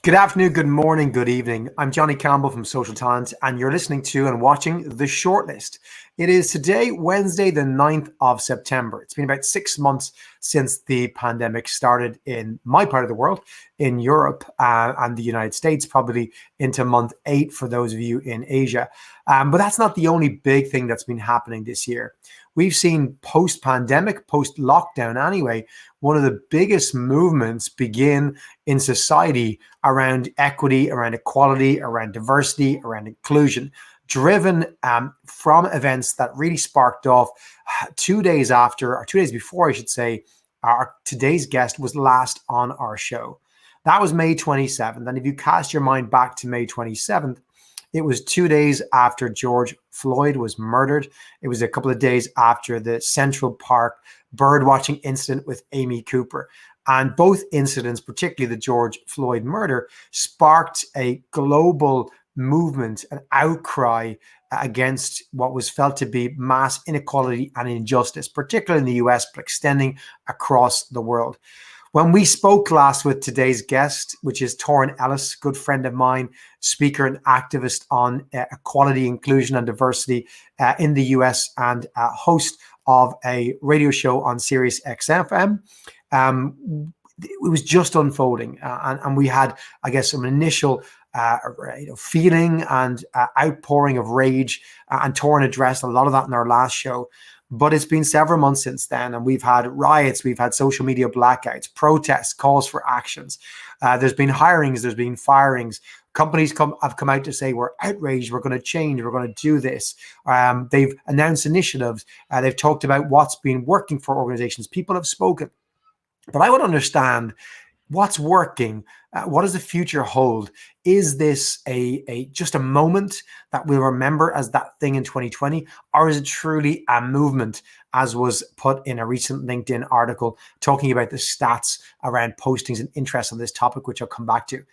Good afternoon, good morning, good evening. I'm Johnny Campbell from SocialTalent, and you're listening to and watching The Shortlist. It is today, Wednesday, the 9th of September. It's been about 6 months since the pandemic started in my part of the world, in Europe and the United States, probably into month 8 for those of you in Asia. But that's not the only big thing that's been happening this year. We've seen post-pandemic, post-lockdown anyway, one of the biggest movements begin in society around equity, around equality, around diversity, around inclusion, driven from events that really sparked off 2 days after, or 2 days before, I should say, our today's guest was last on our show. That was May 27th. And if you cast your mind back to May 27th, it was 2 days after George Floyd was murdered. It was a couple of days after the Central Park birdwatching incident with Amy Cooper. And both incidents, particularly the George Floyd murder, sparked a global movement, an outcry against what was felt to be mass inequality and injustice, particularly in the US, but extending across the world. When we spoke last with today's guest, which is Torin Ellis, good friend of mine, speaker and activist on equality, inclusion, and diversity in the US, and host of a radio show on Sirius XM, it was just unfolding. And we had, I guess, some initial feeling and outpouring of rage. And Torin addressed a lot of that in our last show. But it's been several months since then, and we've had riots, we've had social media blackouts, protests, calls for actions. There's been hirings, there's been firings. Companies have come out to say, we're outraged, we're going to change, we're going to do this. They've announced initiatives. They've talked about what's been working for organizations. People have spoken. But I would understand what's working. What does the future hold? Is this just a moment that we'll remember as that thing in 2020? Or is it truly a movement, as was put in a recent LinkedIn article talking about the stats around postings and interest on this topic, which I'll come back to.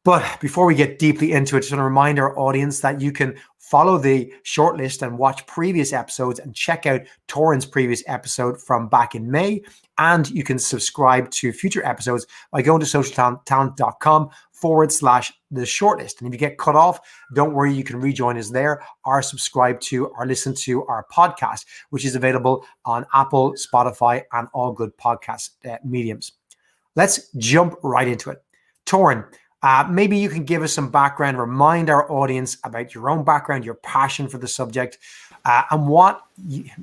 But before we get deeply into it, just want to remind our audience that you can follow the shortlist and watch previous episodes and check out Torin's previous episode from back in May. And you can subscribe to future episodes by going to socialtalent.com/the shortlist. And if you get cut off, don't worry, you can rejoin us there or subscribe to or listen to our podcast, which is available on Apple, Spotify, and all good podcast mediums. Let's jump right into it. Torin, maybe you can give us some background, remind our audience about your own background, your passion for the subject, and what,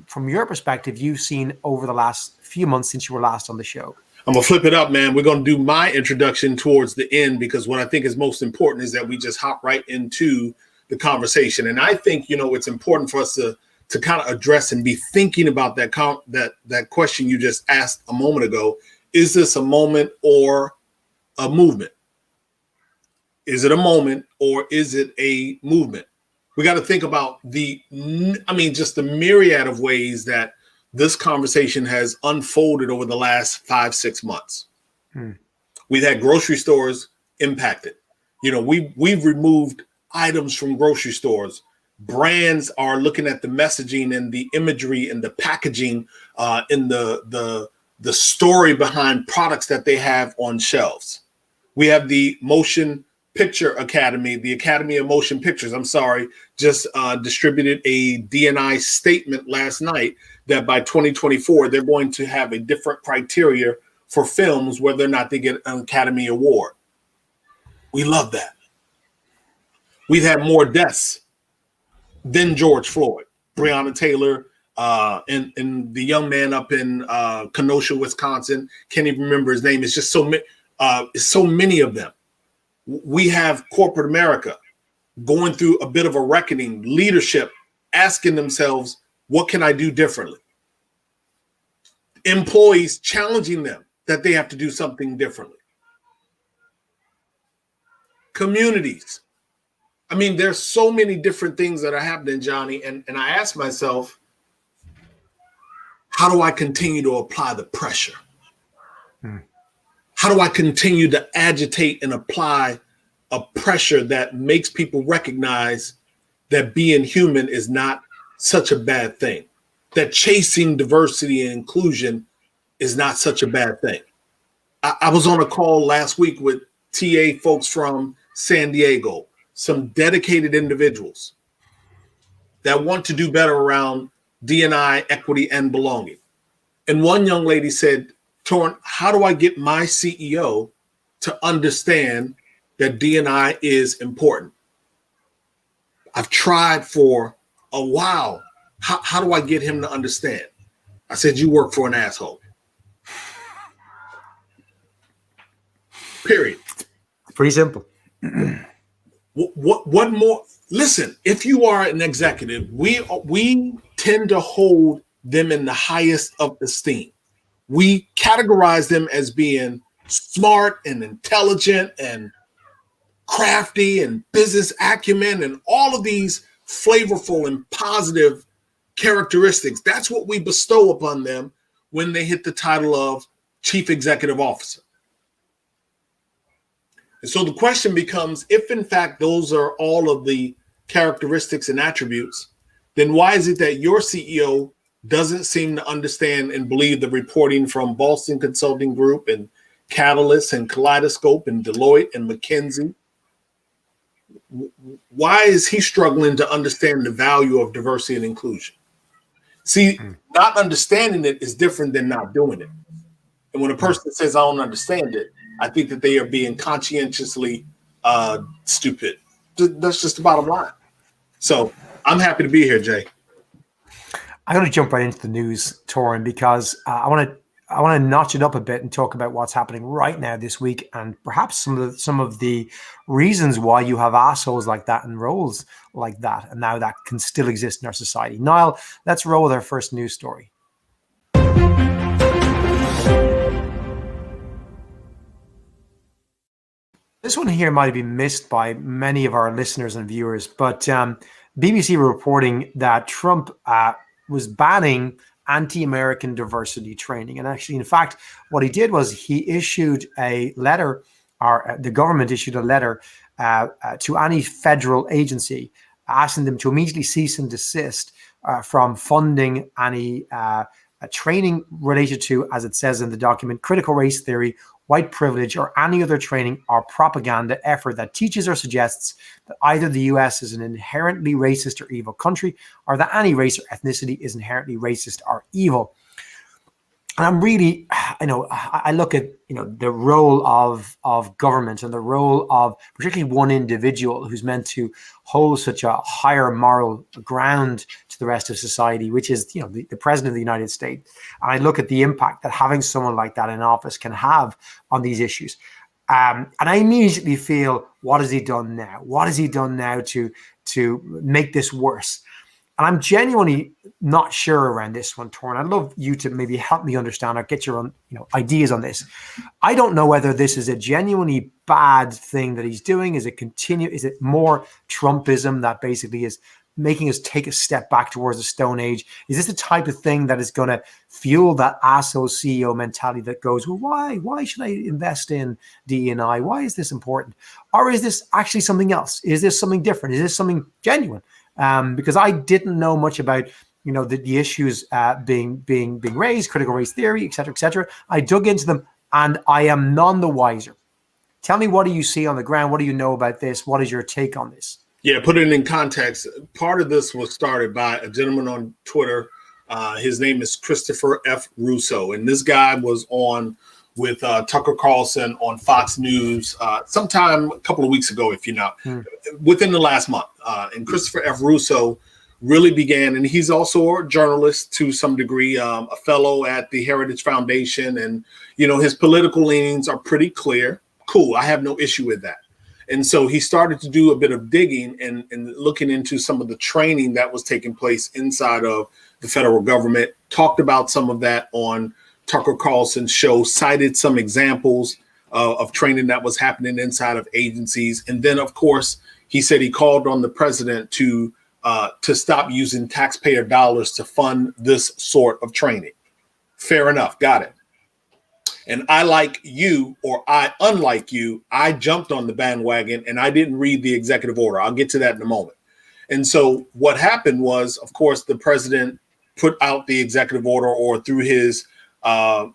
from your perspective, you've seen over the last few months since you were last on the show. I'm going to flip it up, man. We're going to do my introduction towards the end, because what I think is most important is that we just hop right into the conversation. And I think, it's important for us to kind of address and be thinking about that question you just asked a moment ago. Is this a moment or a movement? Is it a moment or is it a movement? We got to think about just the myriad of ways that this conversation has unfolded over the last 5-6 months. We've had grocery stores impacted. We've removed items from grocery stores. Brands are looking at the messaging and the imagery and the packaging in the story behind products that they have on shelves. We have the Motion Picture Academy, the Academy of Motion Pictures, just distributed a D&I statement last night that by 2024, they're going to have a different criteria for films, whether or not they get an Academy Award. We love that. We've had more deaths than George Floyd, Breonna Taylor, and the young man up in Kenosha, Wisconsin. Can't even remember his name. It's just so many of them. We have corporate America going through a bit of a reckoning, leadership asking themselves, what can I do differently? Employees challenging them that they have to do something differently. Communities. There's so many different things that are happening, Johnny. And I ask myself, how do I continue to apply the pressure? How do I continue to agitate and apply a pressure that makes people recognize that being human is not such a bad thing, that chasing diversity and inclusion is not such a bad thing? I was on a call last week with TA folks from San Diego, some dedicated individuals that want to do better around D&I, equity, and belonging. And one young lady said, Torin, how do I get my CEO to understand that D&I is important? I've tried for a while. How do I get him to understand? I said, you work for an asshole. Period. Pretty simple. What more? Listen, if you are an executive, we tend to hold them in the highest of esteem. We categorize them as being smart and intelligent and crafty and business acumen and all of these flavorful and positive characteristics. That's what we bestow upon them when they hit the title of Chief Executive Officer. And so the question becomes, if in fact those are all of the characteristics and attributes, then why is it that your CEO doesn't seem to understand and believe the reporting from Boston Consulting Group and Catalyst and Kaleidoscope and Deloitte and McKinsey? Why is he struggling to understand the value of diversity and inclusion? See, not understanding it is different than not doing it. And when a person says, I don't understand it, I think that they are being conscientiously stupid. That's just the bottom line. So I'm happy to be here, Jay. I'm going to jump right into the news, Torin, because I want to notch it up a bit and talk about what's happening right now this week, and perhaps some of the reasons why you have assholes like that and roles like that, and now that can still exist in our society. Niall, let's roll with our first news story. This one here might have been missed by many of our listeners and viewers, but BBC were reporting that Trump was banning anti-American diversity training. And actually, in fact, what he did was he issued a letter, or the government issued a letter to any federal agency asking them to immediately cease and desist from funding any training related to, as it says in the document, critical race theory, white privilege, or any other training or propaganda effort that teaches or suggests that either the US is an inherently racist or evil country, or that any race or ethnicity is inherently racist or evil. And I'm really, I look at, the role of government and the role of particularly one individual who's meant to hold such a higher moral ground to the rest of society, which is, the president of the United States. And I look at the impact that having someone like that in office can have on these issues. And I immediately feel, what has he done now? What has he done now to make this worse? And I'm genuinely not sure around this one, Torin. I'd love you to maybe help me understand or get your own, ideas on this. I don't know whether this is a genuinely bad thing that he's doing. Is it more Trumpism that basically is making us take a step back towards the Stone Age? Is this the type of thing that is going to fuel that asshole CEO mentality that goes, well, why should I invest in D&I? Why is this important? Or is this actually something else? Is this something different? Is this something genuine? Because I didn't know much about, the issues being raised, critical race theory, et cetera, I dug into them and I am none the wiser. Tell me, what do you see on the ground? What do you know about this? What is your take on this? Yeah, put it in context. Part of this was started by a gentleman on Twitter. His name is Christopher F. Russo. And this guy was on with Tucker Carlson on Fox News sometime a couple of weeks ago, if you know, within the last month. And Christopher F. Russo really began, and he's also a journalist to some degree, a fellow at the Heritage Foundation. And, his political leanings are pretty clear. Cool. I have no issue with that. And so he started to do a bit of digging and looking into some of the training that was taking place inside of the federal government, talked about some of that on Tucker Carlson's show, cited some examples of training that was happening inside of agencies. And then, of course, he said he called on the president to stop using taxpayer dollars to fund this sort of training. Fair enough. Got it. And unlike you, I jumped on the bandwagon and I didn't read the executive order. I'll get to that in a moment. And so what happened was, of course, the president put out the executive order, or through his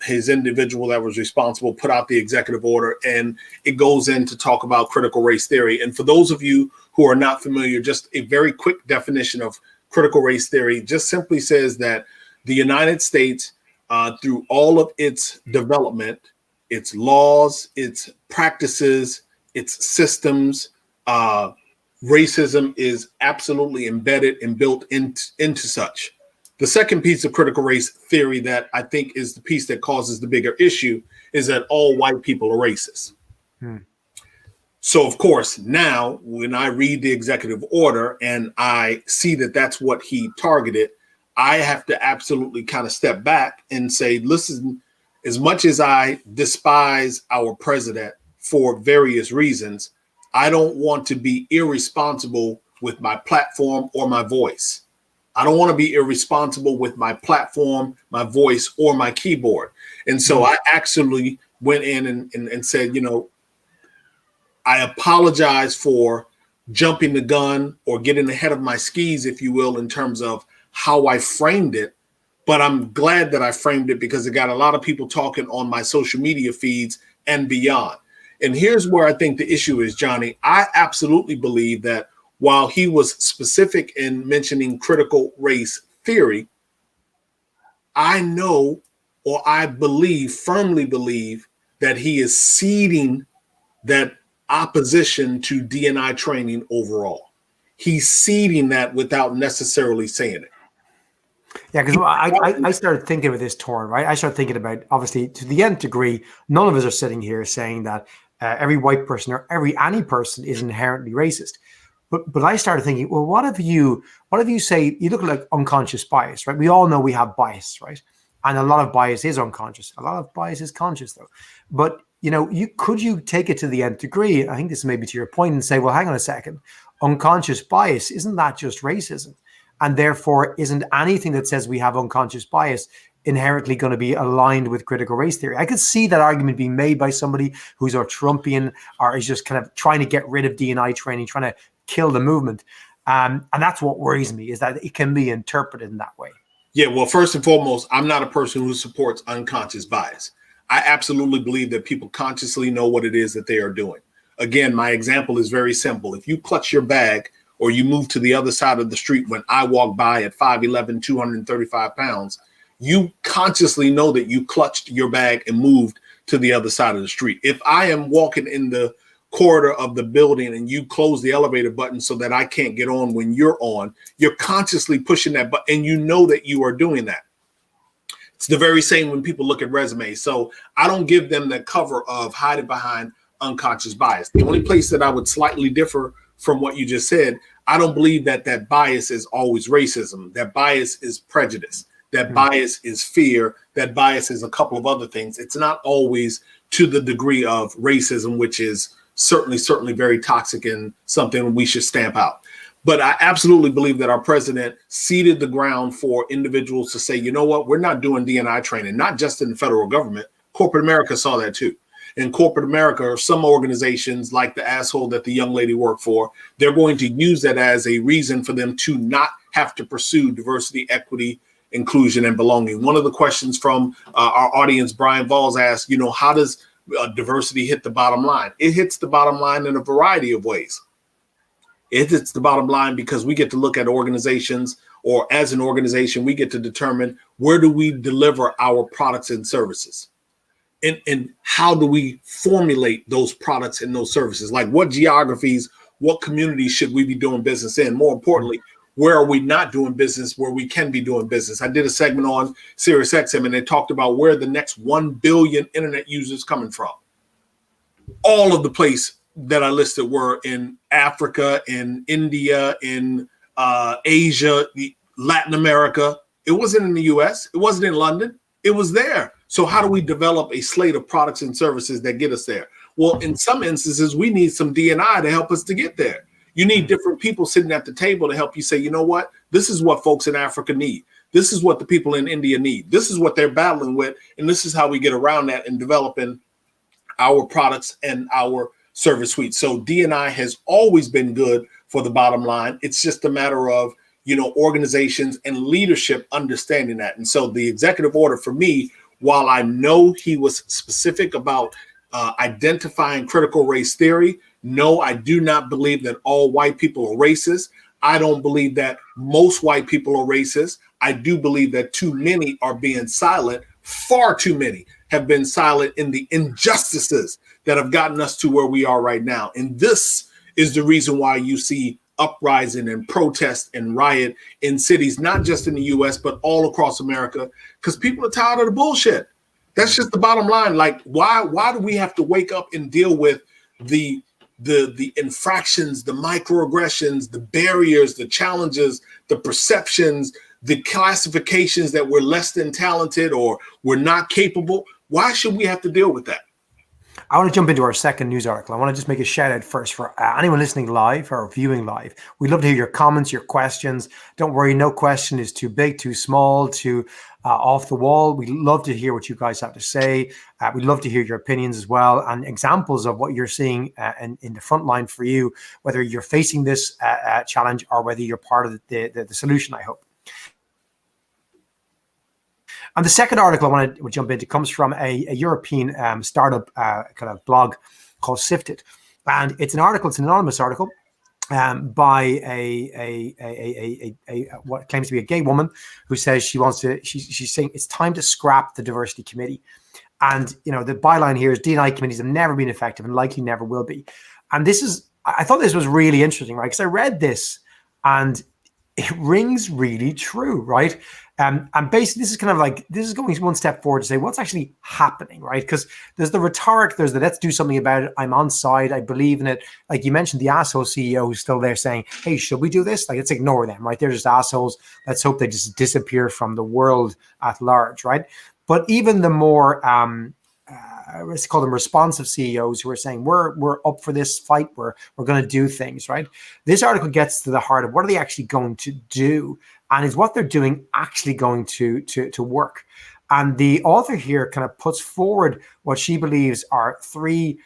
his individual that was responsible put out the executive order, and it goes in to talk about critical race theory. And for those of you who are not familiar, just a very quick definition of critical race theory just simply says that the United States, through all of its development, its laws, its practices, its systems, racism is absolutely embedded and built into such. The second piece of critical race theory that I think is the piece that causes the bigger issue is that all white people are racist. So, of course, now when I read the executive order and I see that that's what he targeted, I have to absolutely kind of step back and say, listen, as much as I despise our president for various reasons, I don't want to be irresponsible with my platform or my voice. I don't want to be irresponsible with my platform, my voice, or my keyboard. And so I actually went in and said, you know, I apologize for jumping the gun or getting ahead of my skis, if you will, in terms of how I framed it. But I'm glad that I framed it because it got a lot of people talking on my social media feeds and beyond. And here's where I think the issue is, Johnny. I absolutely believe that while he was specific in mentioning critical race theory, I know, or I believe, firmly believe, that he is seeding that opposition to D&I training overall. He's seeding that without necessarily saying it. Yeah, because I started thinking about this, Torin, right? I started thinking about, obviously, to the nth degree, none of us are sitting here saying that every white person or any person is inherently racist. But I started thinking, well, what if you say, you look at like unconscious bias, right? We all know we have bias, right? And a lot of bias is unconscious. A lot of bias is conscious, though. But, you know, could you take it to the nth degree? I think this may be to your point and say, well, hang on a second. Unconscious bias, isn't that just racism? And therefore, isn't anything that says we have unconscious bias inherently going to be aligned with critical race theory? I could see that argument being made by somebody who's a Trumpian or is just kind of trying to get rid of D&I training, trying to kill the movement. And that's what worries me, is that it can be interpreted in that way. Yeah, well, first and foremost, I'm not a person who supports unconscious bias. I absolutely believe that people consciously know what it is that they are doing. Again, my example is very simple. If you clutch your bag or you move to the other side of the street when I walk by at 5'11", 235 pounds, you consciously know that you clutched your bag and moved to the other side of the street. If I am walking in the corridor of the building and you close the elevator button so that I can't get on when you're on, you're consciously pushing that button and you know that you are doing that. It's the very same when people look at resumes. So I don't give them the cover of hiding behind unconscious bias. The only place that I would slightly differ from what you just said, I don't believe that that bias is always racism. That bias is prejudice. That bias is fear. That bias is a couple of other things. It's not always to the degree of racism, which is certainly very toxic and something we should stamp out. But I absolutely believe that our president seeded the ground for individuals to say, you know what, we're not doing D&I training, not just in the federal government. Corporate America saw that too. In corporate America, some organizations like the asshole that the young lady worked for, they're going to use that as a reason for them to not have to pursue diversity, equity, inclusion, and belonging. One of the questions from our audience, Brian Valls, asked, you know, how does diversity hit the bottom line? It hits the bottom line in a variety of ways. It hits the bottom line because we get to look at organizations, or as an organization, we get to determine where do we deliver our products and services. And how do we formulate those products and those services? Like what geographies, what communities should we be doing business in? More importantly, where are we not doing business where we can be doing business? I did a segment on SiriusXM and they talked about where the next 1 billion internet users coming from. All of the place that I listed were in Africa, in India, in Asia, Latin America. It wasn't in the US. It wasn't in London. It was there. So how do we develop a slate of products and services that get us there? Well, in some instances, we need some D&I to help us to get there. You need different people sitting at the table to help you say, you know what, this is what folks in Africa need. This is what the people in India need. This is what they're battling with. And this is how we get around that and developing our products and our service suite. So D&I has always been good for the bottom line. It's just a matter of, you know, organizations and leadership understanding that. And so the executive order for me while I know he was specific about identifying critical race theory, no, I do not believe that all white people are racist. I don't believe that most white people are racist. I do believe that too many are being silent. Far too many have been silent in the injustices that have gotten us to where we are right now. And this is the reason why you see uprising and protest and riot in cities, not just in the US, but all across America, because people are tired of the bullshit. That's just the bottom line. Like, why do we have to wake up and deal with the infractions, the microaggressions, the barriers, the challenges, the perceptions, the classifications that we're less than talented or we're not capable? Why should we have to deal with that? I want to jump into our second news article. I want to just make a shout out first for anyone listening live or viewing live. We'd love to hear your comments, your questions. Don't worry, no question is too big, too small, too off the wall. We'd love to hear what you guys have to say. We'd love to hear your opinions as well and examples of what you're seeing in the front line for you, whether you're facing this challenge or whether you're part of the solution, I hope. And the second article I want to jump into comes from a European startup kind of blog called Sifted. And it's an article, it's an anonymous article by a what claims to be a gay woman who says she's saying it's time to scrap the diversity committee. And, you know, the byline here is D&I committees have never been effective and likely never will be. And I thought this was really interesting, right? Because I read this and it rings really true, right? And basically, this is going one step forward to say what's actually happening, right? Because there's the rhetoric, there's the let's do something about it. I'm on side, I believe in it. Like you mentioned, the asshole CEO who's still there saying, hey, should we do this? Like, let's ignore them, right? They're just assholes. Let's hope they just disappear from the world at large, right? But even the more, let's call them responsive CEOs who are saying, we're up for this fight, we're going to do things, right? This article gets to the heart of what are they actually going to do? And is what they're doing actually going to work? And the author here kind of puts forward what she believes are three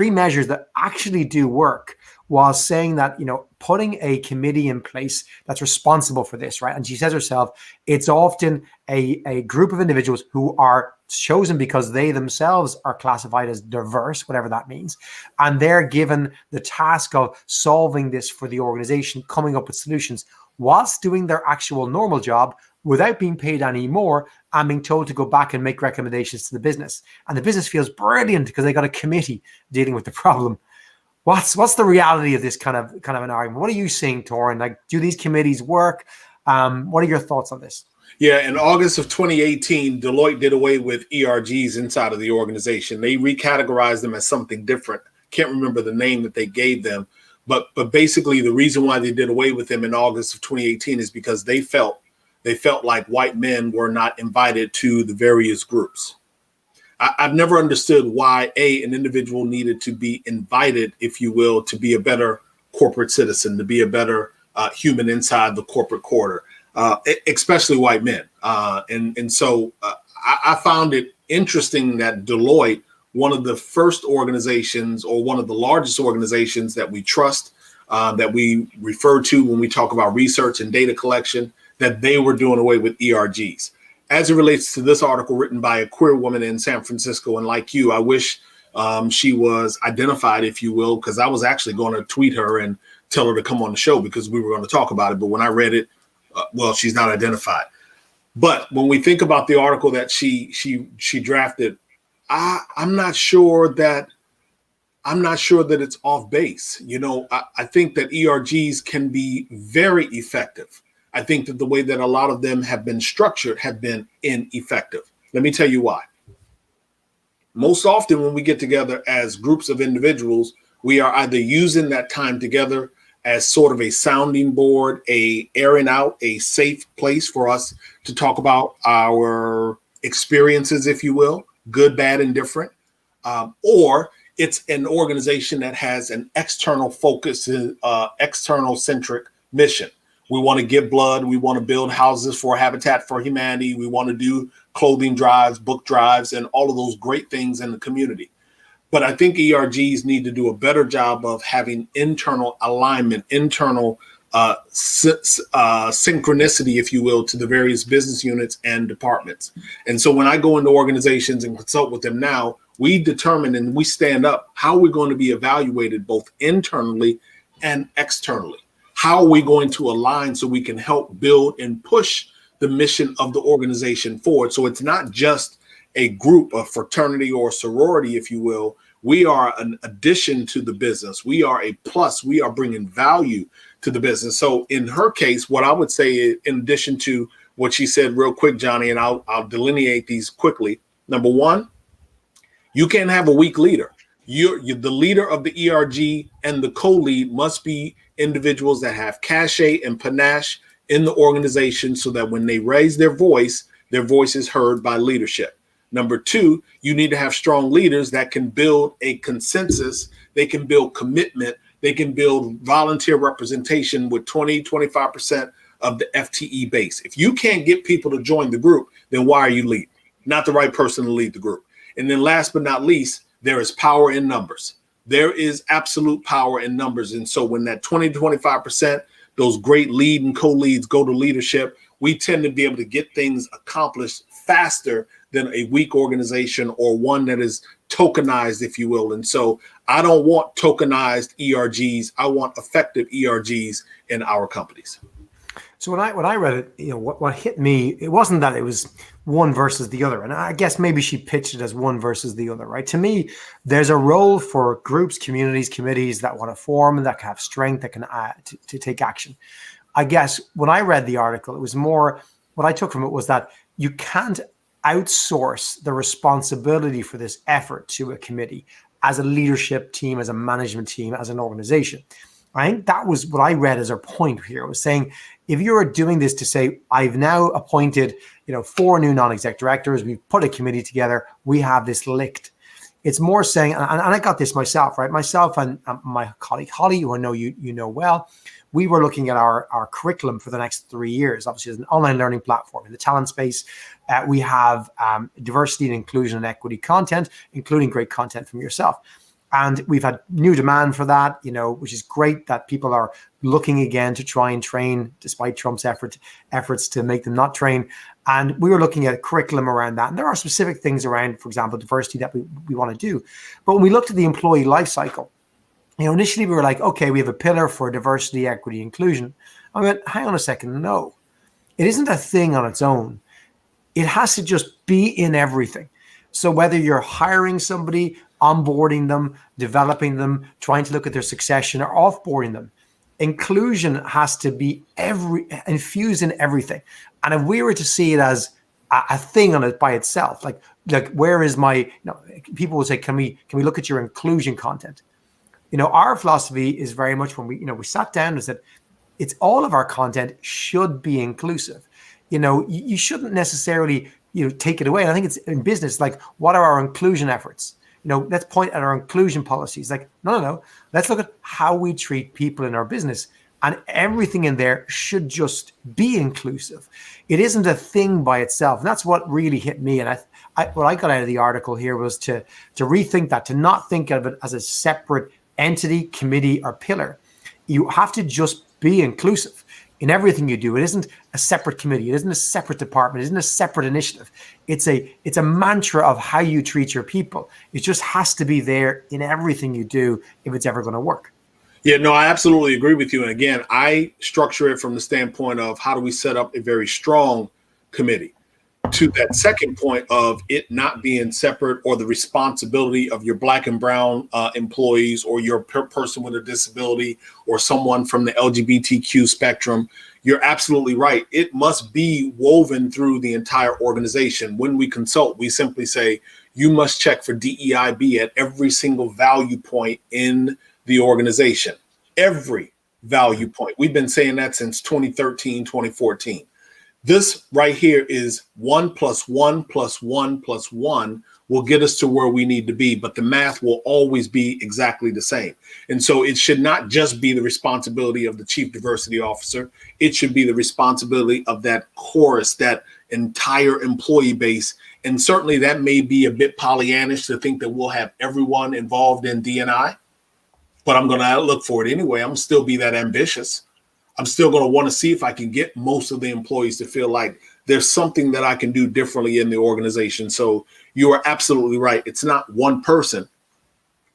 measures that actually do work, while saying that, you know, putting a committee in place that's responsible for this, right? And she says herself, it's often a group of individuals who are chosen because they themselves are classified as diverse, whatever that means. And they're given the task of solving this for the organization, coming up with solutions, whilst doing their actual normal job without being paid any more and being told to go back and make recommendations to the business. And the business feels brilliant because they got a committee dealing with the problem. What's the reality of this kind of an argument? What are you seeing, Torin? Like, do these committees work? What are your thoughts on this? Yeah, in August of 2018, Deloitte did away with ERGs inside of the organization. They recategorized them as something different. Can't remember the name that they gave them. But basically, the reason why they did away with them in August of 2018 is because they felt like white men were not invited to the various groups. I've never understood why an individual needed to be invited, if you will, to be a better corporate citizen, to be a better human inside the corporate quarter, especially white men. So I found it interesting that Deloitte, one of the first organizations or one of the largest organizations that we trust, that we refer to when we talk about research and data collection, that they were doing away with ERGs. As it relates to this article written by a queer woman in San Francisco, and like you, I wish she was identified, if you will, because I was actually going to tweet her and tell her to come on the show because we were going to talk about it. But when I read it, well, she's not identified. But when we think about the article that she drafted, I'm not sure that it's off base. You know, I think that ERGs can be very effective. I think that the way that a lot of them have been structured have been ineffective. Let me tell you why. Most often when we get together as groups of individuals, we are either using that time together as sort of a sounding board, a airing out, a safe place for us to talk about our experiences, if you will, good, bad, and different. Or it's an organization that has an external focus, external centric mission. We want to give blood. We want to build houses for Habitat for Humanity. We want to do clothing drives, book drives, and all of those great things in the community. But I think ERGs need to do a better job of having internal alignment, internal synchronicity, if you will, to the various business units and departments. And so when I go into organizations and consult with them now, we determine and we stand up how we're going to be evaluated both internally and externally. How are we going to align so we can help build and push the mission of the organization forward? So it's not just a group, a fraternity or sorority, if you will. We are an addition to the business. We are a plus. We are bringing value to the business. So in her case, what I would say is, in addition to what she said real quick, Johnny, and I'll delineate these quickly. Number one, you can't have a weak leader. You're the leader of the ERG, and the co-lead must be individuals that have cachet and panache in the organization so that when they raise their voice is heard by leadership. Number two, you need to have strong leaders that can build a consensus. They can build commitment. They can build volunteer representation with 20-25% of the FTE base. If you can't get people to join the group, then why are you leading? Not the right person to lead the group. And then last but not least, there is power in numbers. There is absolute power in numbers. And so when that 20-25%, those great lead and co-leads go to leadership, we tend to be able to get things accomplished faster than a weak organization or one that is tokenized, if you will. And so I don't want tokenized ERGs. I want effective ERGs in our companies. So when I read it, what hit me, it wasn't that it was one versus the other. And I guess maybe she pitched it as one versus the other, right? To me, there's a role for groups, communities, committees that want to form and that can have strength, that can to take action. I guess when I read the article, it was more, what I took from it was that you can't outsource the responsibility for this effort to a committee as a leadership team, as a management team, as an organization. I think that was what I read as her point here. It was saying, if you're doing this to say, I've now appointed, 4 new non-exec directors, we've put a committee together, we have this licked. It's more saying, and I got this myself, right? Myself and my colleague Holly, who I know you know well, we were looking at our curriculum for the next 3 years. Obviously, as an online learning platform in the talent space, we have diversity and inclusion and equity content, including great content from yourself. And we've had new demand for that, which is great that people are looking again to try and train, despite Trump's efforts to make them not train. And we were looking at curriculum around that. And there are specific things around, for example, diversity that we want to do. But when we looked at the employee life cycle, initially we were like, okay, we have a pillar for diversity, equity, inclusion. I went, hang on a second, no. It isn't a thing on its own. It has to just be in everything. So whether you're hiring somebody, onboarding them, developing them, trying to look at their succession, or offboarding them, inclusion has to be infused in everything. And if we were to see it as a thing on it by itself, like where is my, people would say, can we look at your inclusion content? Our philosophy is very much when we sat down and said, it's all of our content should be inclusive. You shouldn't necessarily, take it away. And I think it's in business, like, what are our inclusion efforts? Let's point at our inclusion policies. Like, no. Let's look at how we treat people in our business. And everything in there should just be inclusive. It isn't a thing by itself. And that's what really hit me. And what I got out of the article here was to rethink that, to not think of it as a separate entity, committee, or pillar. You have to just be inclusive in everything you do. It isn't a separate committee. It isn't a separate department. It isn't a separate initiative. It's a mantra of how you treat your people. It just has to be there in everything you do if it's ever going to work. Yeah, no, I absolutely agree with you. And again, I structure it from the standpoint of how do we set up a very strong committee. To that second point of it not being separate, or the responsibility of your Black and brown employees, or your person with a disability, or someone from the LGBTQ spectrum, you're absolutely right. It must be woven through the entire organization. When we consult, we simply say, you must check for DEIB at every single value point in the organization. Every value point. We've been saying that since 2013, 2014. This right here is 1 + 1 + 1 + 1 will get us to where we need to be, but the math will always be exactly the same. And so it should not just be the responsibility of the chief diversity officer. It should be the responsibility of that chorus, that entire employee base. And certainly that may be a bit Pollyannish to think that we'll have everyone involved in D&I, but I'm going to look for it anyway. I'm still be that ambitious. I'm still going to want to see if I can get most of the employees to feel like there's something that I can do differently in the organization. So you are absolutely right. It's not one person.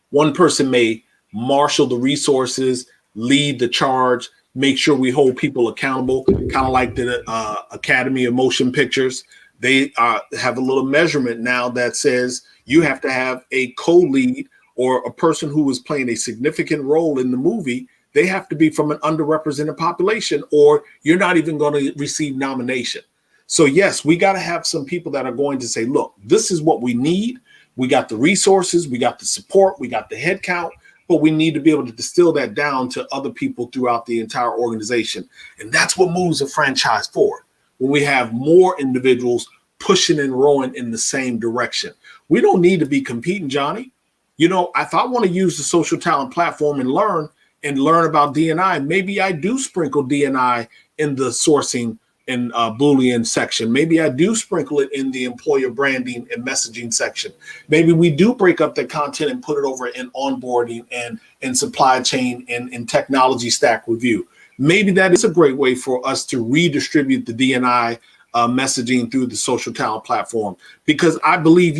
One person may marshal the resources, lead the charge, make sure we hold people accountable, kind of like the Academy of Motion Pictures. They have a little measurement now that says you have to have a co-lead or a person who is playing a significant role in the movie. They have to be from an underrepresented population, or you're not even going to receive nomination. So yes, we got to have some people that are going to say, look, this is what we need. We got the resources, we got the support, we got the head count, but we need to be able to distill that down to other people throughout the entire organization. And that's what moves a franchise forward. When we have more individuals pushing and rowing in the same direction. We don't need to be competing, Johnny. You know, if I want to use the social talent platform and learn about D&I, maybe I do sprinkle D&I in the sourcing and Boolean section. Maybe I do sprinkle it in the employer branding and messaging section. Maybe we do break up the content and put it over in onboarding and in supply chain and in technology stack review. Maybe that is a great way for us to redistribute the D&I messaging through the social talent platform, because I believe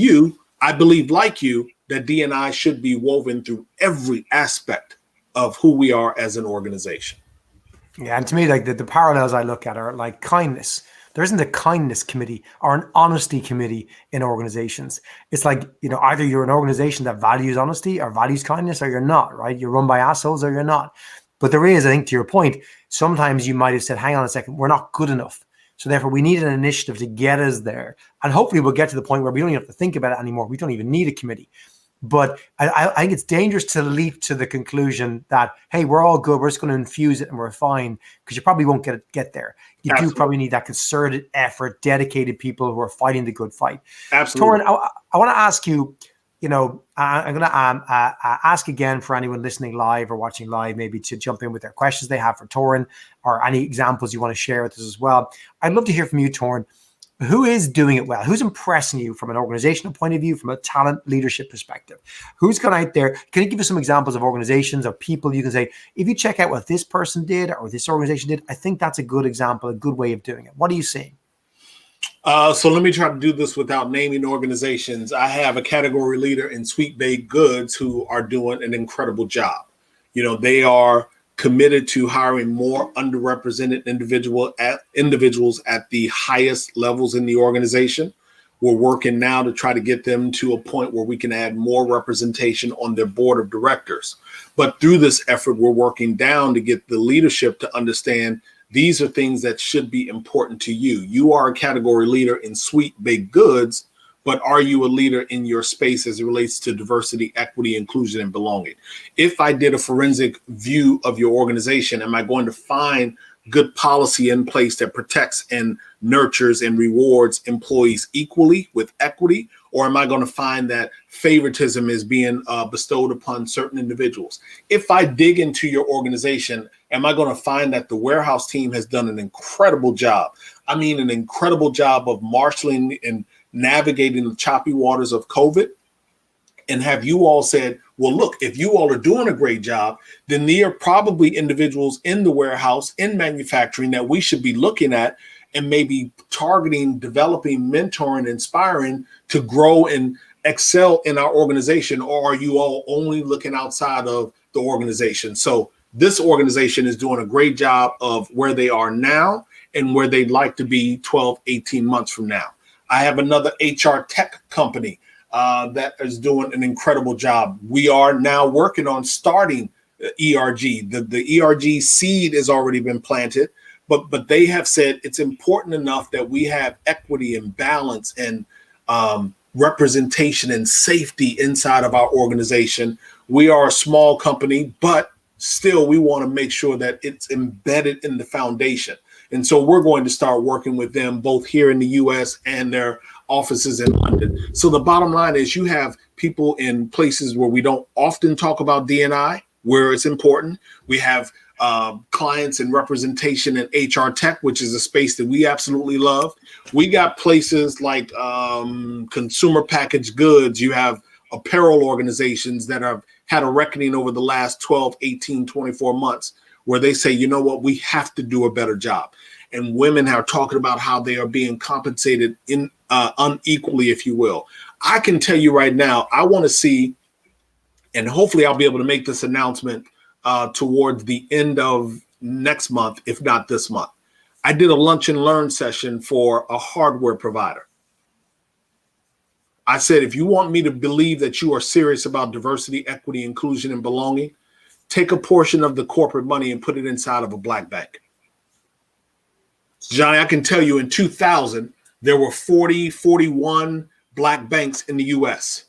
like you, that D&I should be woven through every aspect of who we are as an organization. Yeah, and to me, like the parallels I look at are like kindness. There isn't a kindness committee or an honesty committee in organizations. It's like, you know, either you're an organization that values honesty or values kindness, or you're not, right? You're run by assholes or you're not. But there is, I think, to your point, sometimes you might have said, hang on a second, we're not good enough. So therefore, we need an initiative to get us there. And hopefully we'll get to the point where we don't even have to think about it anymore. We don't even need a committee. But I think it's dangerous to leap to the conclusion that, hey, we're all good, we're just going to infuse it and we're fine, because you probably won't get there. You do probably need that concerted effort, dedicated people who are fighting the good fight. Absolutely. Torin, I want to ask you, you know, I'm going to ask again for anyone listening live or watching live, maybe to jump in with their questions they have for Torin, or any examples you want to share with us as well. I'd love to hear from you, Torin. Who is doing it well? Who's impressing you from an organizational point of view, from a talent leadership perspective? Who's gone out there? Can you give us some examples of organizations or people you can say, if you check out what this person did or this organization did, I think that's a good example, a good way of doing it. What are you seeing? So let me try to do this without naming organizations. I have a category leader in Sweet Baked Goods who are doing an incredible job. You know, they are committed to hiring more underrepresented individuals at the highest levels in the organization. We're working now to try to get them to a point where we can add more representation on their board of directors. But through this effort, we're working down to get the leadership to understand these are things that should be important to you. You are a category leader in Sweet Baked Goods, but are you a leader in your space as it relates to diversity, equity, inclusion, and belonging? If I did a forensic view of your organization, am I going to find good policy in place that protects and nurtures and rewards employees equally with equity? Or am I going to find that favoritism is being bestowed upon certain individuals? If I dig into your organization, am I going to find that the warehouse team has done an incredible job? I mean, an incredible job of marshaling and navigating the choppy waters of COVID? And have you all said, well, look, if you all are doing a great job, then there are probably individuals in the warehouse, in manufacturing, that we should be looking at and maybe targeting, developing, mentoring, inspiring to grow and excel in our organization? Or are you all only looking outside of the organization? So this organization is doing a great job of where they are now and where they'd like to be 12, 18 months from now. I have another HR tech company that is doing an incredible job. We are now working on starting ERG. The ERG seed has already been planted, but they have said it's important enough that we have equity and balance and representation and safety inside of our organization. We are a small company, but still we want to make sure that it's embedded in the foundation. And so we're going to start working with them both here in the US and their offices in London. So the bottom line is you have people in places where we don't often talk about D&I, where it's important. We have clients and representation in HR tech, which is a space that we absolutely love. We got places like consumer packaged goods. You have apparel organizations that have had a reckoning over the last 12, 18, 24 months. where they say, you know what, we have to do a better job. And women are talking about how they are being compensated unequally, if you will. I can tell you right now, I want to see, and hopefully I'll be able to make this announcement towards the end of next month, if not this month. I did a lunch and learn session for a hardware provider. I said, if you want me to believe that you are serious about diversity, equity, inclusion, and belonging, take a portion of the corporate money and put it inside of a black bank. Johnny, I can tell you in 2000, there were 40, 41 black banks in the US,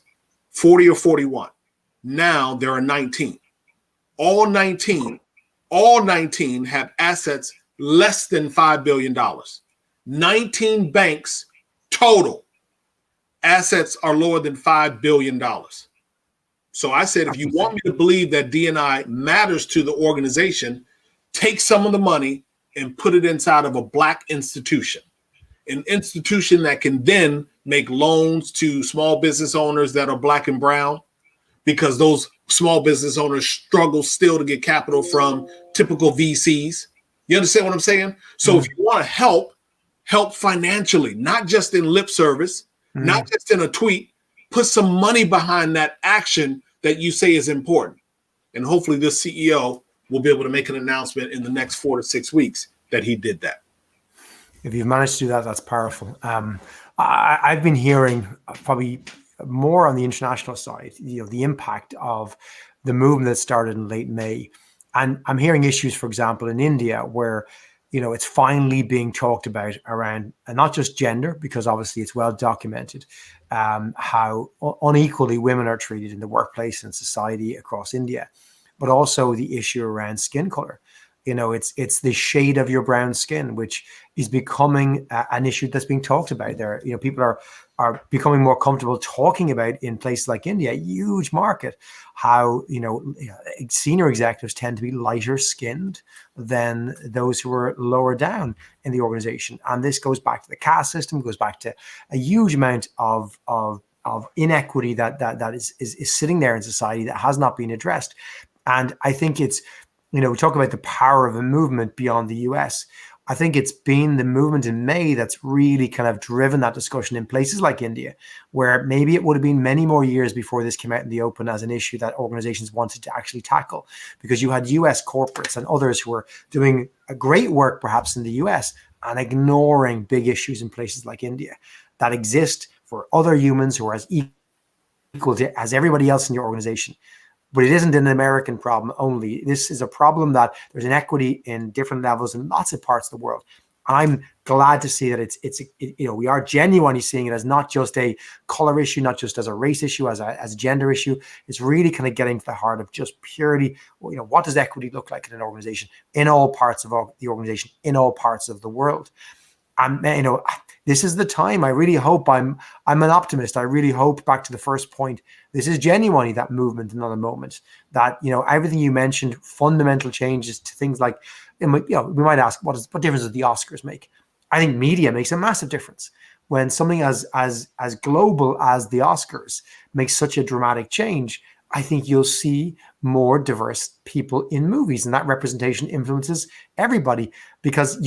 40 or 41. Now there are 19. All 19 have assets less than $5 billion. 19 banks total assets are lower than $5 billion. So I said, if you want me to believe that D&I matters to the organization, take some of the money and put it inside of a black institution, an institution that can then make loans to small business owners that are black and brown, because those small business owners struggle still to get capital from typical VCs. You understand what I'm saying? So if you want to help financially, not just in lip service, not just in a tweet, put some money behind that action that you say is important. And hopefully this CEO will be able to make an announcement in the next 4 to 6 weeks that he did that. If you've managed to do that, that's powerful. I've been hearing probably more on the international side, the impact of the movement that started in late May. And I'm hearing issues, for example, in India, where it's finally being talked about around, and not just gender, because obviously it's well documented, how unequally women are treated in the workplace and society across India, but also the issue around skin color. It's the shade of your brown skin, which is becoming an issue that's being talked about there. People are becoming more comfortable talking about, in places like India, a huge market, how, senior executives tend to be lighter skinned than those who are lower down in the organization. And this goes back to the caste system, goes back to a huge amount of inequity that is sitting there in society that has not been addressed. And I think it's, we talk about the power of a movement beyond the US. I think it's been the movement in May that's really kind of driven that discussion in places like India, where maybe it would have been many more years before this came out in the open as an issue that organizations wanted to actually tackle, because you had US corporates and others who were doing a great work perhaps in the US and ignoring big issues in places like India that exist for other humans who are as equal to as everybody else in your organization. But it isn't an American problem only. This is a problem that there's inequity in different levels in lots of parts of the world. I'm glad to see that we are genuinely seeing it as not just a color issue, not just as a race issue, as a gender issue. It's really kind of getting to the heart of just purely, what does equity look like in an organization, in all parts of the organization, in all parts of the world. And this is the time. I really hope I'm an optimist. I really hope, back to the first point, this is genuinely that movement, another moment that, everything you mentioned, fundamental changes to things like, we might ask, what difference does the Oscars make? I think media makes a massive difference. When something as global as the Oscars makes such a dramatic change, I think you'll see more diverse people in movies, and that representation influences everybody. Because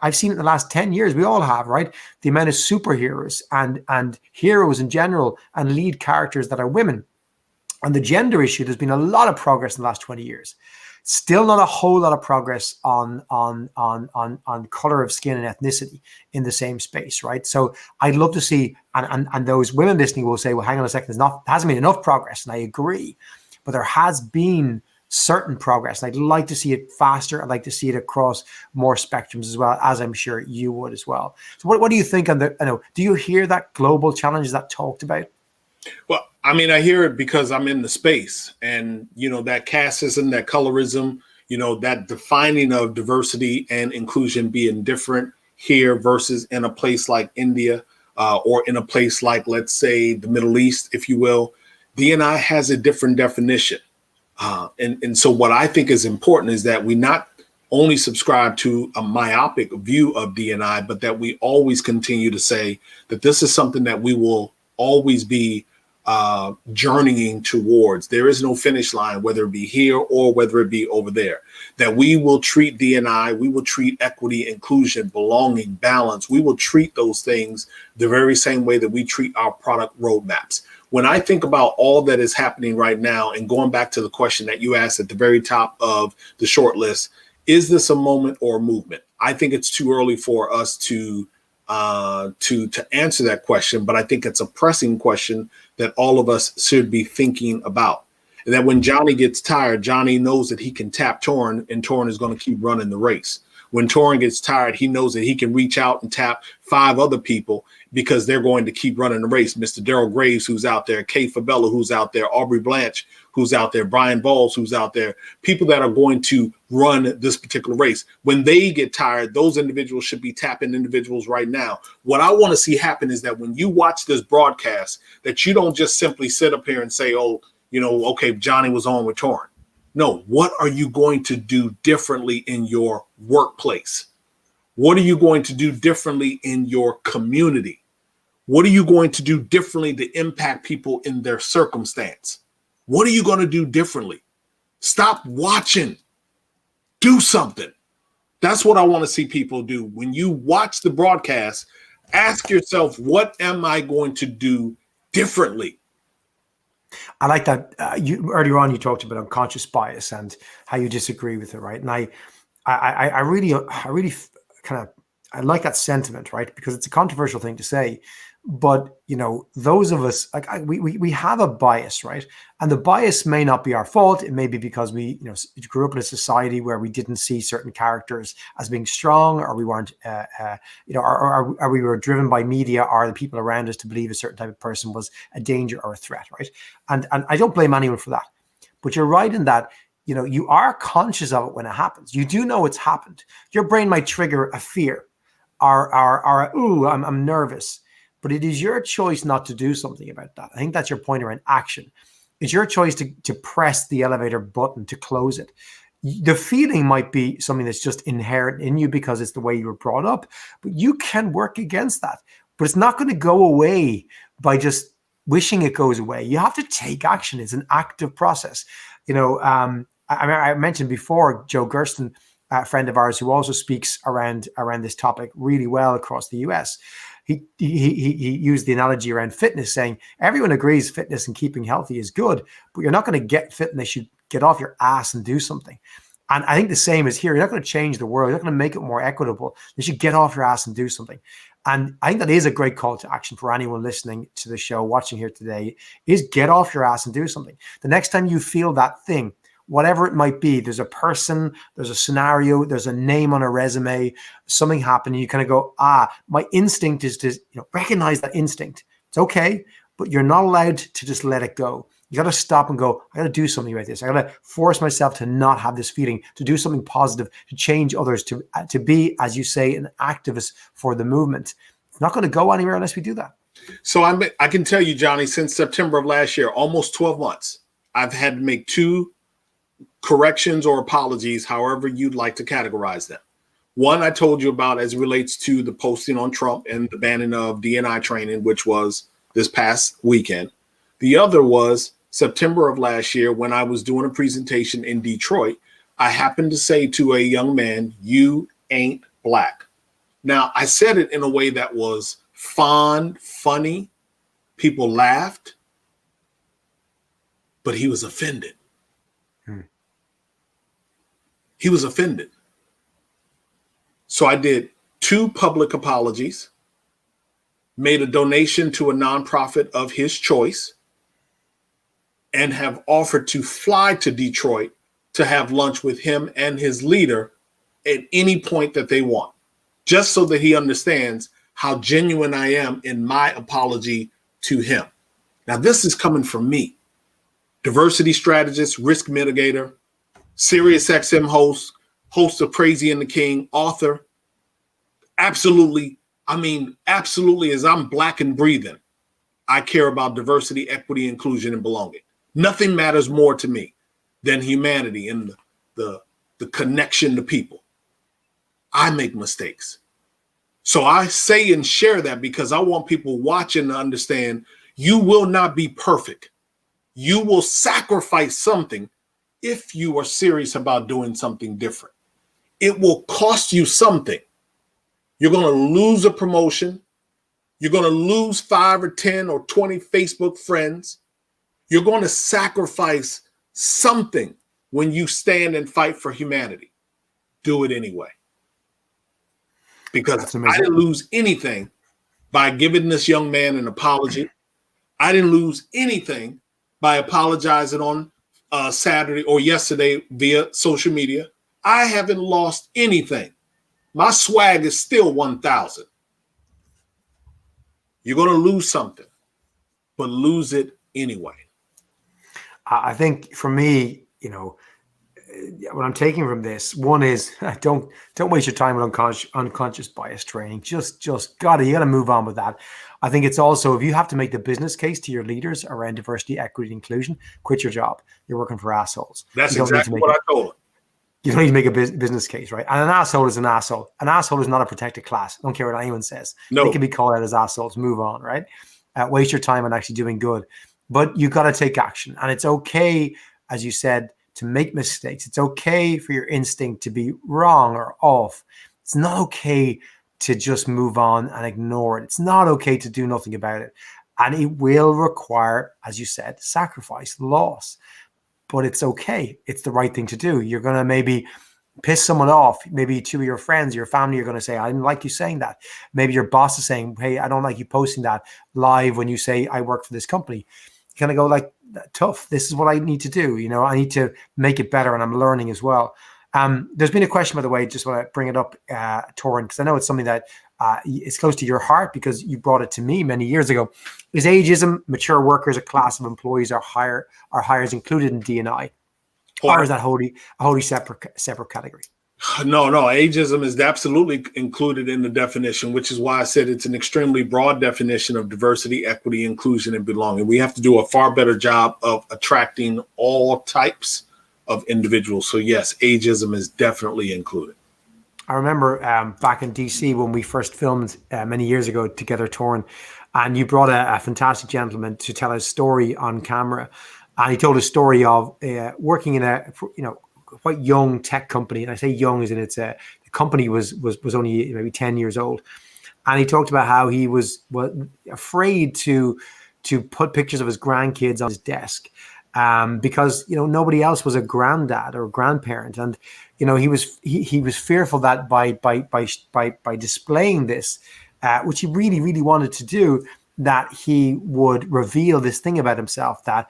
I've seen it in the last 10 years, we all have, right? The amount of superheroes and heroes in general and lead characters that are women. On the gender issue, there's been a lot of progress in the last 20 years. Still not a whole lot of progress on color of skin and ethnicity in the same space, right? So I'd love to see, and those women listening will say, well, hang on a second, there hasn't been enough progress, and I agree, but there has been certain progress, and I'd like to see it faster. I'd like to see it across more spectrums as well, as I'm sure you would as well. So what do you think on do you hear that global challenge that talked about? Well, I mean, I hear it because I'm in the space, and, that casteism, that colorism, that defining of diversity and inclusion being different here versus in a place like India or in a place like, let's say, the Middle East, if you will. D&I has a different definition. And so what I think is important is that we not only subscribe to a myopic view of D&I, but that we always continue to say that this is something that we will always be journeying towards. There is no finish line, whether it be here or whether it be over there. That we will treat D&I, we will treat equity, inclusion, belonging, balance. We will treat those things the very same way that we treat our product roadmaps. When I think about all that is happening right now, and going back to the question that you asked at the very top of the short list, is this a moment or a movement? I think it's too early for us to answer that question, but I think it's a pressing question that all of us should be thinking about. And that when Johnny gets tired, Johnny knows that he can tap Torin, and Torin is going to keep running the race. When Torin gets tired, he knows that he can reach out and tap 5 other people because they're going to keep running the race. Mr. Daryl Graves, who's out there, Kay Fabella, who's out there, Aubrey Blanche, who's out there, Brian Balls, who's out there, people that are going to run this particular race. When they get tired, those individuals should be tapping individuals right now. What I want to see happen is that when you watch this broadcast, that you don't just simply sit up here and say, oh, okay, Johnny was on with Torin. No, what are you going to do differently in your workplace? What are you going to do differently in your community? What are you going to do differently to impact people in their circumstance? What are you going to do differently? Stop watching. Do something. That's what I want to see people do. When you watch the broadcast, ask yourself, what am I going to do differently? I like that. Earlier on, you talked about unconscious bias and how you disagree with it, right? And I really kind of, I like that sentiment, right? Because it's a controversial thing to say, but those of us, like we have a bias, right? And the bias may not be our fault. It may be because we, grew up in a society where we didn't see certain characters as being strong, or we weren't, or we were driven by media or the people around us to believe a certain type of person was a danger or a threat, right? And I don't blame anyone for that. But you're right in that, you are conscious of it when it happens. You do know it's happened. Your brain might trigger a fear or ooh, I'm nervous. But it is your choice not to do something about that. I think that's your point around action. It's your choice to press the elevator button to close it. The feeling might be something that's just inherent in you because it's the way you were brought up, but you can work against that. But it's not going to go away by just wishing it goes away. You have to take action. It's an active process. I mentioned before Joe Gersten, a friend of ours who also speaks around this topic really well across the US. He used the analogy around fitness, saying everyone agrees fitness and keeping healthy is good, but you're not going to get fit unless you get off your ass and do something. And I think the same is here. You're not going to change the world. You're not going to make it more equitable. You should get off your ass and do something. And I think that is a great call to action for anyone listening to the show, watching here today, is get off your ass and do something. The next time you feel that thing, whatever it might be, there's a person, there's a scenario, there's a name on a resume, something happened, and you kind of go, my instinct is to recognize that instinct. It's okay, but you're not allowed to just let it go. You got to stop and go, I got to do something about this. I got to force myself to not have this feeling, to do something positive, to change others, to be, as you say, an activist for the movement. It's not going to go anywhere unless we do that. So I can tell you, Johnny, since September of last year, almost 12 months, I've had to make 2 corrections or apologies, however you'd like to categorize them. One I told you about as it relates to the posting on Trump and the banning of D&I training, which was this past weekend. The other was September of last year when I was doing a presentation in Detroit. I happened to say to a young man, "You ain't black." Now, I said it in a way that was fond, funny. People laughed, but he was offended. He was offended. So I did 2 public apologies, made a donation to a nonprofit of his choice, and have offered to fly to Detroit to have lunch with him and his leader at any point that they want, just so that he understands how genuine I am in my apology to him. Now, this is coming from me, diversity strategist, risk mitigator, Sirius XM host of Crazy and the King, author. Absolutely, as I'm black and breathing, I care about diversity, equity, inclusion, and belonging. Nothing matters more to me than humanity and the connection to people. I make mistakes. So I say and share that because I want people watching to understand You will not be perfect. You will sacrifice something if you are serious about doing something different. It will cost you something. You're going to lose a promotion. You're going to lose 5 or 10 or 20 Facebook friends. You're going to sacrifice something when you stand and fight for humanity. Do it anyway. Because I didn't lose anything by giving this young man an apology. I didn't lose anything by apologizing on Saturday or yesterday via social media. I haven't lost anything. My swag is still 1,000. You're going to lose something, but lose it anyway. I think for me, what I'm taking from this, one is don't waste your time with unconscious bias training. You gotta move on with that. I think it's also, if you have to make the business case to your leaders around diversity, equity, and inclusion, quit your job. You're working for assholes. That's exactly what I told him. You don't need to make a business case, right? And an asshole is an asshole. An asshole is not a protected class. I don't care what anyone says. No. They can be called out as assholes. Move on, right? Waste your time on actually doing good. But you got to take action. And it's okay, as you said, to make mistakes. It's okay for your instinct to be wrong or off. It's not okay to just move on and ignore it. It's not okay to do nothing about it. And it will require, as you said, sacrifice, loss. But it's okay. It's the right thing to do. You're going to maybe piss someone off. Maybe two of your friends, your family are going to say, I didn't like you saying that. Maybe your boss is saying, hey, I don't like you posting that live when you say I work for this company. You kind of go like, tough. This is what I need to do. I need to make it better, and I'm learning as well. There's been a question, by the way, just want to bring it up, Torin, because I know it's something that is close to your heart because you brought it to me many years ago. Is ageism, mature workers, a class of employees are hires included in D&I? Or is that a wholly separate category? No, ageism is absolutely included in the definition, which is why I said it's an extremely broad definition of diversity, equity, inclusion, and belonging. We have to do a far better job of attracting all types of individuals. So yes, ageism is definitely included. I remember back in DC when we first filmed many years ago together, Torin, and you brought a fantastic gentleman to tell his story on camera. And he told a story of working in a quite young tech company. And I say young as in the company was only maybe 10 years old. And he talked about how he was afraid to put pictures of his grandkids on his desk because nobody else was a granddad or a grandparent, and he was fearful that by displaying this, which he really, really wanted to do, that he would reveal this thing about himself that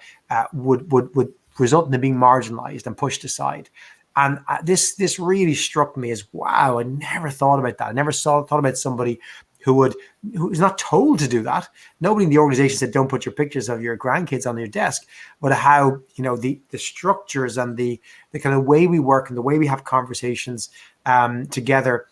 would result in him being marginalized and pushed aside. And this really struck me as, wow, I never thought about that. I never thought about somebody who is not told to do that. Nobody in the organization said, don't put your pictures of your grandkids on your desk, but how, the structures and the kind of way we work and the way we have conversations together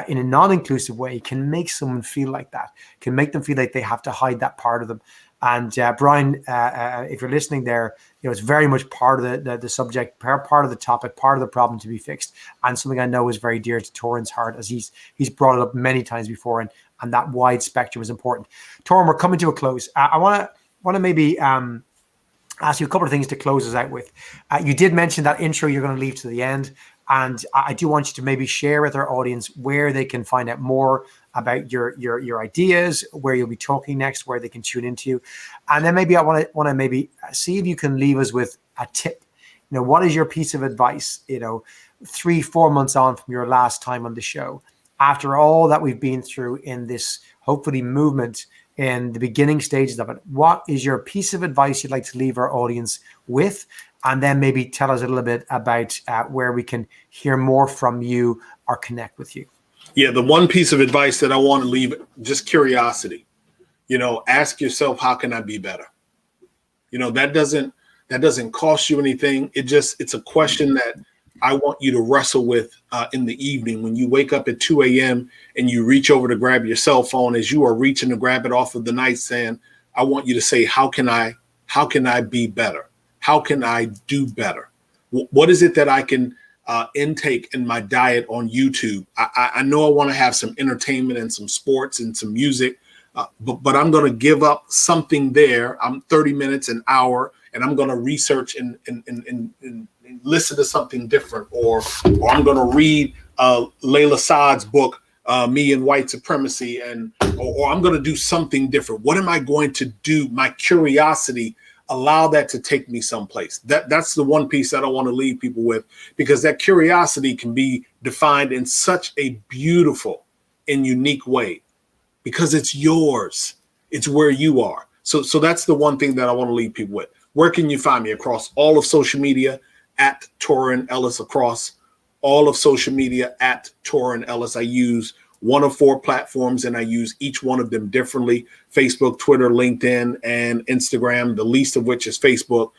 in a non-inclusive way can make someone feel like that, can make them feel like they have to hide that part of them. And Brian, if you're listening there, it's very much part of the subject, part of the topic, part of the problem to be fixed, and something I know is very dear to Torin's heart, as he's brought it up many times before, and that wide spectrum is important. Torin, we're coming to a close. I want to maybe ask you a couple of things to close us out with. You did mention that intro you're going to leave to the end, and I do want you to maybe share with our audience where they can find out more about your ideas, where you'll be talking next, where they can tune into you. And then maybe I want to maybe see if you can leave us with a tip. What is your piece of advice, 3-4 months on from your last time on the show, after all that we've been through in this, hopefully, movement in the beginning stages of it? What is your piece of advice you'd like to leave our audience with? And then maybe tell us a little bit about where we can hear more from you or connect with you. Yeah, the one piece of advice that I want to leave, just curiosity. Ask yourself, how can I be better? That doesn't cost you anything. It's a question that I want you to wrestle with in the evening when you wake up at 2 a.m. and you reach over to grab your cell phone. As you are reaching to grab it off of the nightstand, I want you to say, how can I be better? How can I do better? What is it that I can intake in my diet on YouTube? I know I want to have some entertainment and some sports and some music, but I'm going to give up something there. I'm 30 minutes, an hour, and I'm going to research and listen to something different, or I'm going to read Layla Saad's book, Me and White Supremacy, or I'm going to do something different. What am I going to do? My curiosity, allow that to take me someplace. That's the one piece that I want to leave people with, because that curiosity can be defined in such a beautiful and unique way, because it's yours. It's where you are. So that's the one thing that I want to leave people with. Where can you find me? Across all of social media at Torin Ellis, across all of social media at Torin Ellis. I use one of 4 platforms, and I use each one of them differently: Facebook, Twitter, LinkedIn, and Instagram, the least of which is Facebook,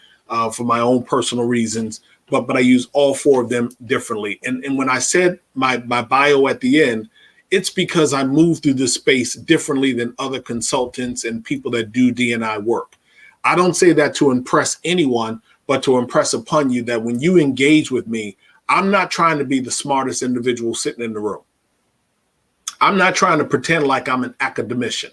for my own personal reasons. But I use all 4 of them differently. And when I said my bio at the end, it's because I move through this space differently than other consultants and people that do D&I work. I don't say that to impress anyone, but to impress upon you that when you engage with me, I'm not trying to be the smartest individual sitting in the room. I'm not trying to pretend like I'm an academician.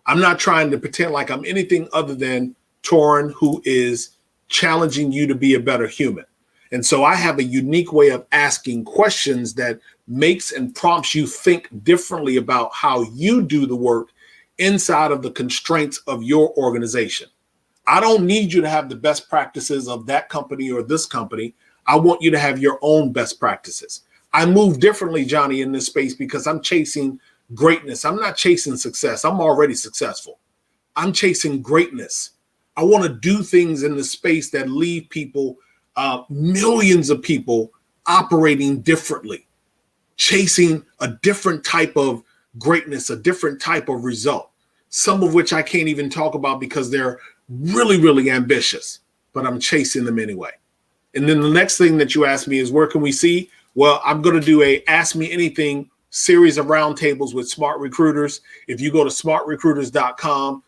I'm not trying to pretend like I'm anything other than Torin, who is challenging you to be a better human. And so I have a unique way of asking questions that makes and prompts you think differently about how you do the work inside of the constraints of your organization. I don't need you to have the best practices of that company or this company. I want you to have your own best practices. I move differently, Johnny, in this space because I'm chasing greatness. I'm not chasing success. I'm already successful. I'm chasing greatness. I want to do things in the space that leave people, millions of people, operating differently, chasing a different type of greatness, a different type of result, some of which I can't even talk about because they're really, really ambitious, but I'm chasing them anyway. And then the next thing that you asked me is, where can we see? Well, I'm going to do a Ask Me Anything series of roundtables with smart recruiters. If you go to smartrecruiters.com,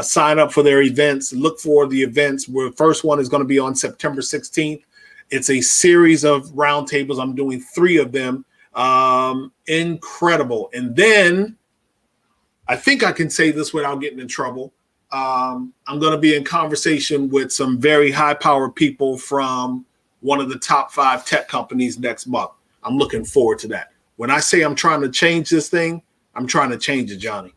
sign up for their events, look for the events. Where the first one is going to be on September 16th. It's a series of roundtables. I'm doing 3 of them. Incredible. And then I think I can say this without getting in trouble. I'm going to be in conversation with some very high-powered people from one of the top 5 tech companies next month. I'm looking forward to that. When I say I'm trying to change this thing, I'm trying to change it, Johnny.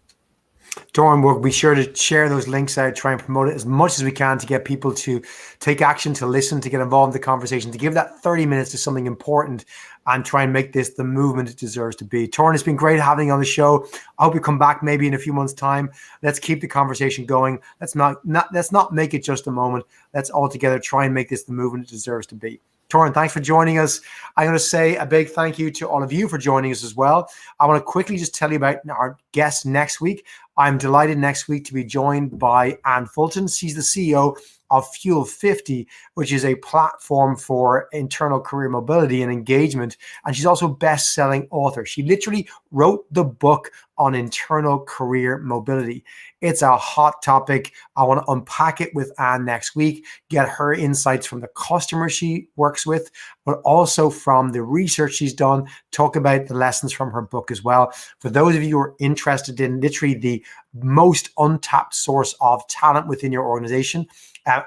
Torin, we'll be sure to share those links out, try and promote it as much as we can to get people to take action, to listen, to get involved in the conversation, to give that 30 minutes to something important and try and make this the movement it deserves to be. Torin, it's been great having you on the show. I hope you come back maybe in a few months' time. Let's keep the conversation going. Let's not make it just a moment. Let's all together try and make this the movement it deserves to be. Torin, thanks for joining us. I'm going to say a big thank you to all of you for joining us as well. I want to quickly just tell you about our guest next week. I'm delighted next week to be joined by Fulton. She's the CEO of Fuel 50, which is a platform for internal career mobility and engagement. And she's also a best-selling author. She literally wrote the book on internal career mobility. It's a hot topic. I want to unpack it with Anne next week, get her insights from the customers she works with, but also from the research she's done, talk about the lessons from her book as well. For those of you who are interested in literally the most untapped source of talent within your organization,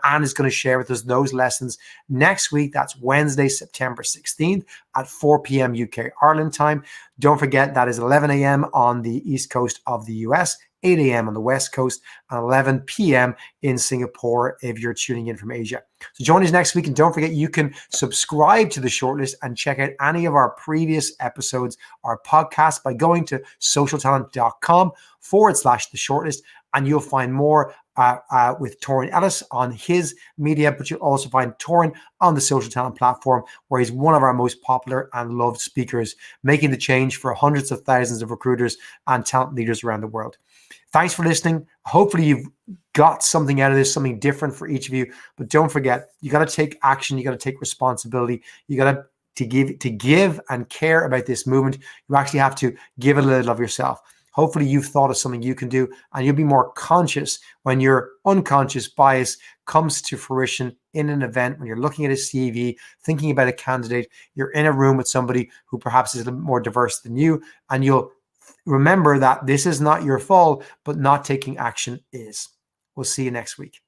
Anne is going to share with us those lessons next week. That's Wednesday, September 16th at 4 p.m. UK Ireland time. Don't forget that is 11 a.m. on the East Coast of the US, 8 a.m. on the West Coast, and 11 p.m. in Singapore if you're tuning in from Asia. So join us next week, and don't forget you can subscribe to the shortlist and check out any of our previous episodes, our podcast, by going to socialtalent.com/the shortlist, and you'll find more with Torin Ellis on his media, but you'll also find Torin on the Social Talent platform, where he's one of our most popular and loved speakers, making the change for hundreds of thousands of recruiters and talent leaders around the world. Thanks for listening. Hopefully you've got something out of this, something different for each of you. But don't forget, you got to take action. You got to take responsibility. You got to give and care about this movement. You actually have to give a little of yourself. Hopefully you've thought of something you can do, and you'll be more conscious when your unconscious bias comes to fruition in an event, when you're looking at a CV, thinking about a candidate, you're in a room with somebody who perhaps is a little more diverse than you, and you'll Remember that this is not your fault, but not taking action is. We'll see you next week.